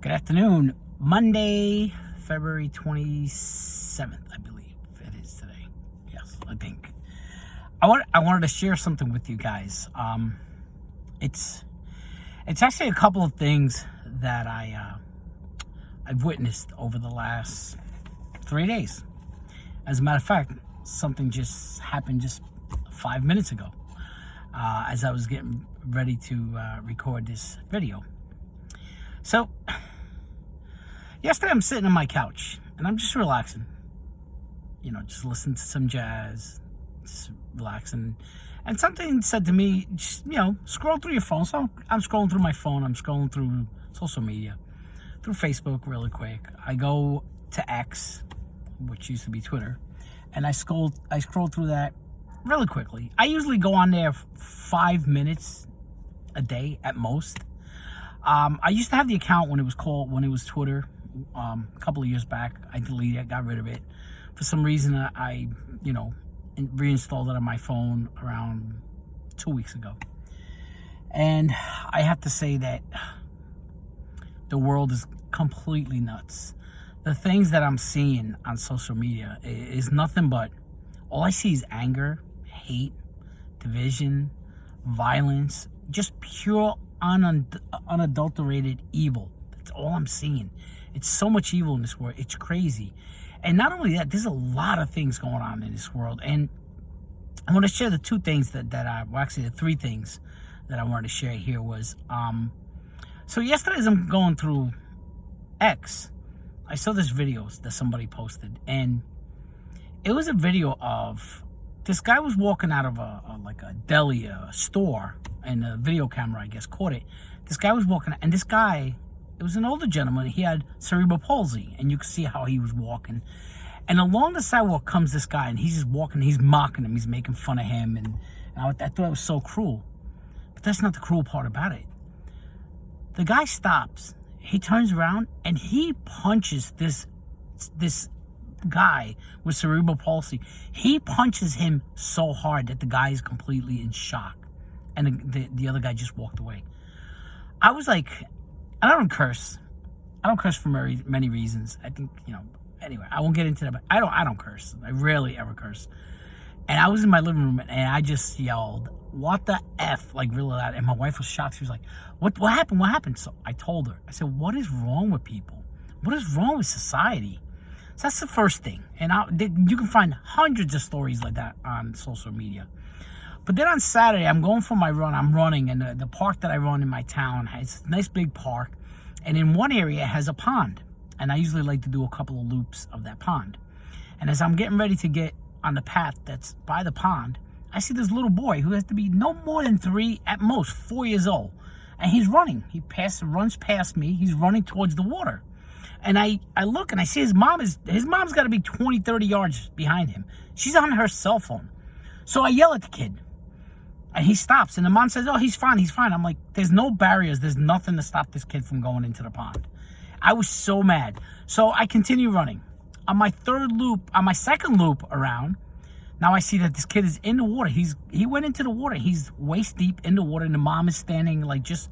Good afternoon. Monday, February 27th, I believe it is today. Yes, I think. I wanted to share something with you guys. It's actually a couple of things that I've witnessed over the last 3 days. As a matter of fact, something just happened just 5 minutes ago as I was getting ready to record this video. So, yesterday I'm sitting on my couch and I'm just relaxing. Just listening to some jazz, just relaxing. And something said to me, just, scroll through your phone. So I'm scrolling through my phone. I'm scrolling through social media, through Facebook really quick. I go to X, which used to be Twitter, and I scroll through that really quickly. I usually go on there 5 minutes a day at most. I used to have the account when it was Twitter, a couple of years back. I deleted it, got rid of it. For some reason, I reinstalled it on my phone around 2 weeks ago. And I have to say that the world is completely nuts. The things that I'm seeing on social media is nothing but, all I see is anger, hate, division, violence, just pure unadulterated evil. That's all I'm seeing. It's so much evil in this world. It's crazy. And not only that, there's a lot of things going on in this world. And I want to share the two things the three things that I wanted to share here was, so yesterday as I'm going through X, I saw this video that somebody posted, and it was a video of this guy was walking out of a deli, a store, and the video camera, I guess, caught it. This guy was walking, and this guy, it was an older gentleman. He had cerebral palsy, and you could see how he was walking. And along the sidewalk comes this guy, and he's just walking. He's mocking him. He's making fun of him, and I thought it was so cruel. But that's not the cruel part about it. The guy stops. He turns around, and he punches this guy with cerebral palsy. He punches him so hard that the guy is completely in shock, and the other guy just walked away. I was like, I don't curse. I don't curse for many reasons. I think, anyway, I won't get into that, but I don't curse. I rarely ever curse. And I was in my living room, and I just yelled, "What the F?" like really loud. And my wife was shocked. She was like, what happened? What happened? So I told her, I said, what is wrong with people? What is wrong with society? So that's the first thing. And you can find hundreds of stories like that on social media. But then on Saturday, I'm going for my run. I'm running, and the park that I run in my town has a nice big park. And in one area, it has a pond. And I usually like to do a couple of loops of that pond. And as I'm getting ready to get on the path that's by the pond, I see this little boy who has to be no more than 3, at most 4 years old. And he's running. He runs past me. He's running towards the water. And I look and I see his mom's got to be 20, 30 yards behind him. She's on her cell phone. So I yell at the kid. And he stops. And the mom says, "Oh, he's fine. He's fine." I'm like, there's no barriers. There's nothing to stop this kid from going into the pond. I was so mad. So I continue running. On my second loop around, now I see that this kid is in the water. He went into the water. He's waist deep in the water. And the mom is standing like just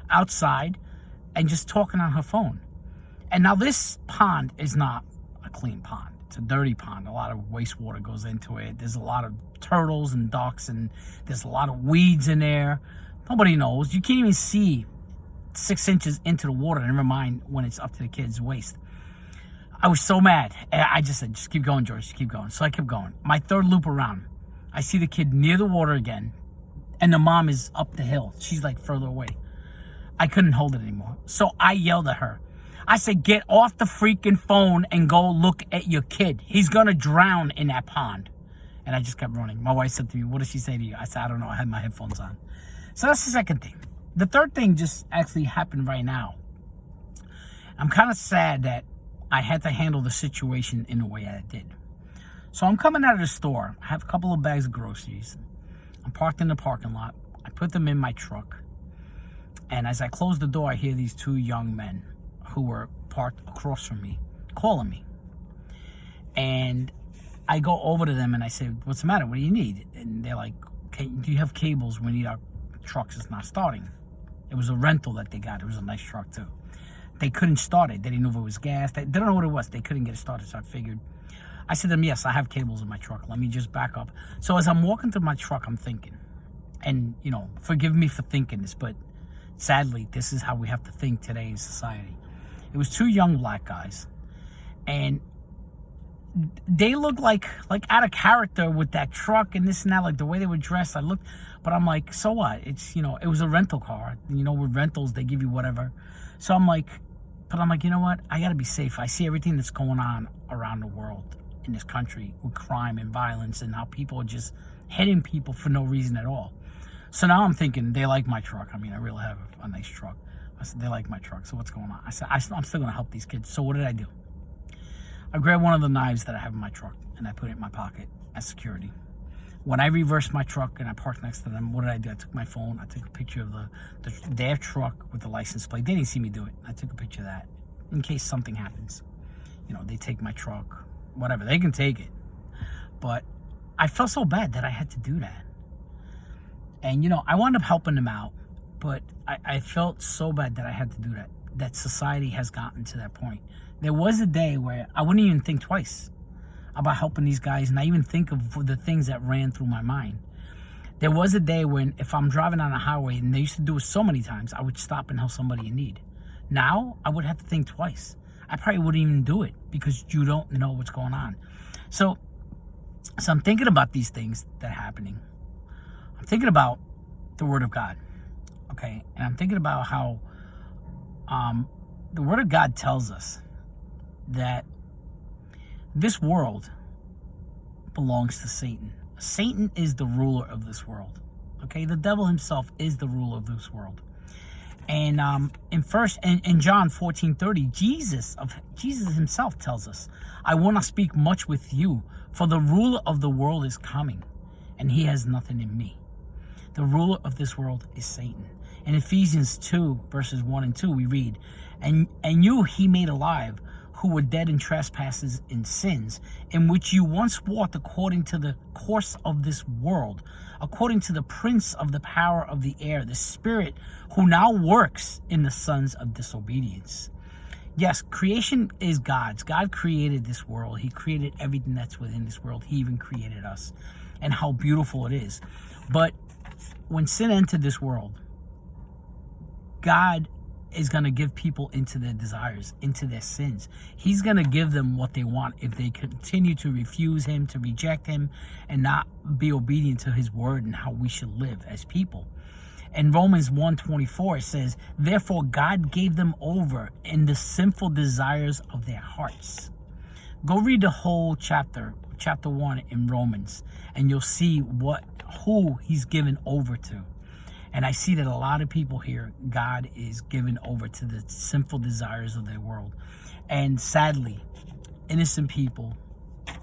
outside and just talking on her phone. And now this pond is not a clean pond. It's a dirty pond. A lot of wastewater goes into it. There's a lot of turtles and ducks, and there's a lot of weeds in there. Nobody knows. You can't even see 6 inches into the water, never mind when it's up to the kid's waist. I was so mad. I just said, just keep going, George, just keep going. So I kept going. My third loop around, I see the kid near the water again, and the mom is up the hill. She's like further away. I couldn't hold it anymore. So I yelled at her. I said, get off the freaking phone and go look at your kid. He's going to drown in that pond. And I just kept running. My wife said to me, what did she say to you? I said, I don't know. I had my headphones on. So that's the second thing. The third thing just actually happened right now. I'm kind of sad that I had to handle the situation in the way I did. So I'm coming out of the store. I have a couple of bags of groceries. I'm parked in the parking lot. I put them in my truck. And as I close the door, I hear these 2 young men who were parked across from me calling me. And I go over to them and I say, what's the matter? What do you need? And they're like, do you have cables? We need our trucks. It's not starting. It was a rental that they got. It was a nice truck too. they couldn't start it. They didn't know if it was gas. They don't know what it was. They couldn't get it started. So I said to them, yes, I have cables in my truck. Let me just back up. So as I'm walking through my truck, I'm thinking, and, forgive me for thinking this, but sadly, this is how we have to think today in society. It was two young black guys, and they looked like out of character with that truck and this and that, like the way they were dressed. But I'm like, so what? It's, it was a rental car. With rentals, they give you whatever. So I'm like, you know what? I got to be safe. I see everything that's going on around the world in this country with crime and violence and how people are just hitting people for no reason at all. So now I'm thinking they like my truck. I mean, I really have a nice truck. I said, they like my truck. So what's going on? I said, I'm still going to help these kids. So what did I do? I grabbed one of the knives that I have in my truck and I put it in my pocket as security. When I reversed my truck and I parked next to them, what did I do? I took my phone. I took a picture of their truck with the license plate. They didn't see me do it. I took a picture of that in case something happens. They take my truck, whatever. They can take it. But I felt so bad that I had to do that. And, I wound up helping them out. But I felt so bad that I had to do that. That society has gotten to that point. There was a day where I wouldn't even think twice about helping these guys, and I even think of the things that ran through my mind. There was a day when if I'm driving on a highway, and they used to do it so many times, I would stop and help somebody in need. Now, I would have to think twice. I probably wouldn't even do it because you don't know what's going on. So I'm thinking about these things that are happening. I'm thinking about the Word of God, okay? And I'm thinking about how the Word of God tells us that this world belongs to Satan. Satan is the ruler of this world. Okay, the devil himself is the ruler of this world. And in John 14:30, Jesus himself tells us, "I will not speak much with you, for the ruler of the world is coming, and he has nothing in me." The ruler of this world is Satan. In Ephesians 2, verses 1 and 2, we read, And you he made alive, who were dead in trespasses and sins, in which you once walked according to the course of this world, according to the prince of the power of the air, the spirit who now works in the sons of disobedience. Yes, creation is God's. God created this world. He created everything that's within this world. He even created us, and how beautiful it is. But when sin entered this world, God is going to give people into their desires, into their sins. He's going to give them what they want if they continue to refuse him, to reject him, and not be obedient to his word and how we should live as people. In Romans 1:24, it says, "Therefore God gave them over in the sinful desires of their hearts." Go read the whole chapter 1 in Romans, and you'll see who he's given over to. And I see that a lot of people here, God is given over to the sinful desires of their world. And sadly, innocent people,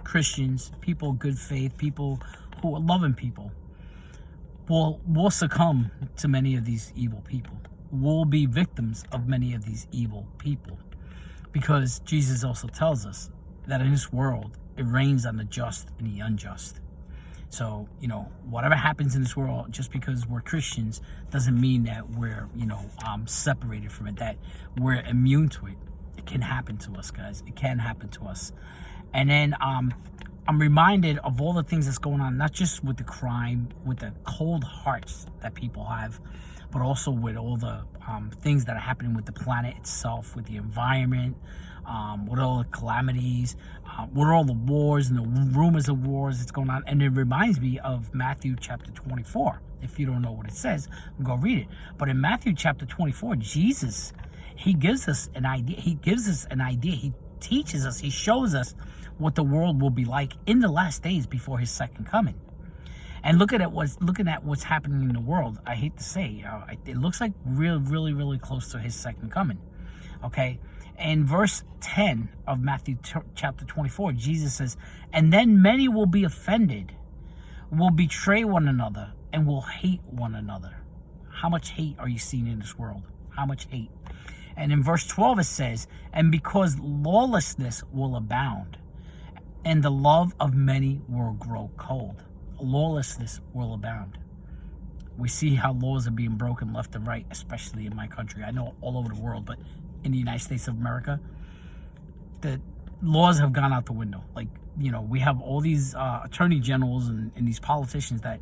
Christians, people of good faith, people who are loving people, will succumb to many of these evil people. Will be victims of many of these evil people. Because Jesus also tells us that in this world, it rains on the just and the unjust. So, whatever happens in this world, just because we're Christians, doesn't mean that we're, separated from it, that we're immune to it. It can happen to us, guys. It can happen to us. And then I'm reminded of all the things that's going on, not just with the crime, with the cold hearts that people have, but also with all the things that are happening with the planet itself, with the environment, with all the calamities, with all the wars and the rumors of wars that's going on. And it reminds me of Matthew chapter 24. If you don't know what it says, go read it. But in Matthew chapter 24, Jesus, he gives us an idea. He teaches us, he shows us what the world will be like in the last days before his second coming. And looking at what's happening in the world, I hate to say, it looks like really, really close to his second coming. Okay? In verse 10 of Matthew chapter 24, Jesus says, "And then many will be offended, will betray one another, and will hate one another." How much hate are you seeing in this world? How much hate? And in verse 12 it says, "And because lawlessness will abound, and the love of many will grow cold." Lawlessness will abound. We see how laws are being broken left and right, especially in my country. I know all over the world, but in the United States of America, the laws have gone out the window. Like, we have all these attorney generals and these politicians that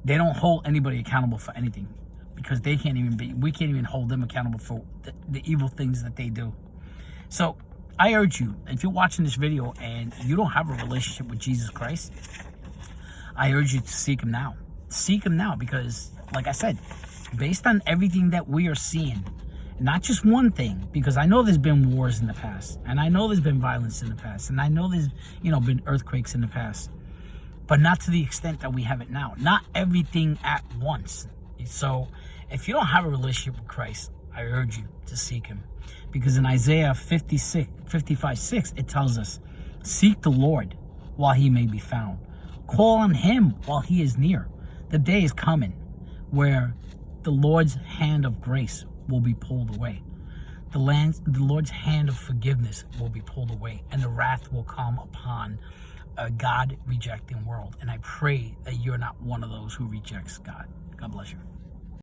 they don't hold anybody accountable for anything, because we can't even hold them accountable for the evil things that they do. So I urge you, if you're watching this video and you don't have a relationship with Jesus Christ, I urge you to seek him now. Seek him now, because like I said, based on everything that we are seeing, not just one thing, because I know there's been wars in the past, and I know there's been violence in the past, and I know there's, been earthquakes in the past, but not to the extent that we have it now. Not everything at once. So if you don't have a relationship with Christ, I urge you to seek him. Because in Isaiah 55:6, it tells us, seek the Lord while he may be found. Call on him while he is near. The day is coming where the Lord's hand of grace will be pulled away. The Lord's hand of forgiveness will be pulled away, and the wrath will come upon a God-rejecting world. And I pray that you're not one of those who rejects God. God bless you.